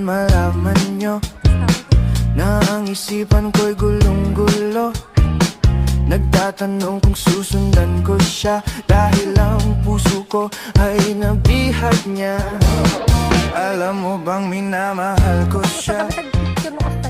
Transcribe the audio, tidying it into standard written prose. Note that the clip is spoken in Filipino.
malaman nyo na ang isipan ko'y gulong-gulo. Nagtatanong kung susundan ko siya, dahil ang puso ko ay nabihag niya. Alam mo bang minamahal ko siya? Picture mo kasi